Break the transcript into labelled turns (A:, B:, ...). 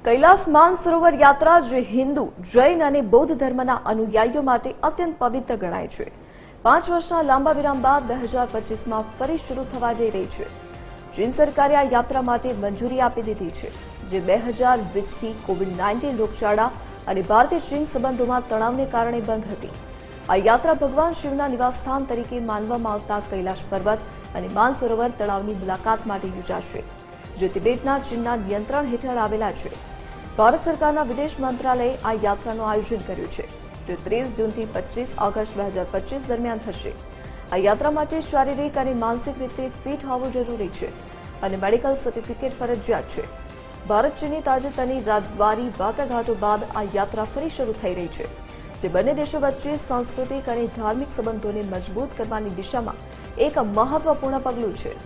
A: કૈલાસ માનસરોવર યાત્રા જે હિન્દુ, જૈન અને બૌદ્ધ ધર્મના અનુયાયીઓ માટે અત્યંત પવિત્ર ગણાય છે. 5 વર્ષના લાંબા વિરામ બાદ 2025માં ફરી શરૂ થવા જઈ રહી છે. ચીન સરકારે આ યાત્રા માટે મંજૂરી આપી દીધી છે, જે 2020થી કોવિડ-19 રોગચાળા અને ભારતીય-ચીન સંબંધોમાં તણાવને કારણે બંધ હતી. આ યાત્રા ભગવાન શિવના નિવાસસ્થાન તરીકે માનવામાં આવતા કૈલાશ પર્વત અને માનસરોવર તળાવની મુલાકાત માટે યોજાશે, જે તિબેટના ચીનના નિયંત્રણ હેઠળ આવેલા છે. ભારત સરકારના વિદેશ મંત્રાલયે આ યાત્રાનું આયોજન કર્યું છે, જે 30 જૂનથી 25 ઓગસ્ટ 2025 દરમિયાન થશે. આ યાત્રા માટે શારીરિક અને માનસિક રીતે ફિટ હોવું જરૂરી છે અને મેડિકલ સર્ટિફિકેટ ફરજિયાત છે. ભારત ચીનની તાજેતરની રાજદ્વારી વાટાઘાટો બાદ આ યાત્રા ફરી શરૂ થઈ રહી છે, જે બંને દેશો વચ્ચે સાંસ્કૃતિક અને ધાર્મિક સંબંધોને મજબૂત કરવાની દિશામાં એક મહત્વપૂર્ણ પગલું છે.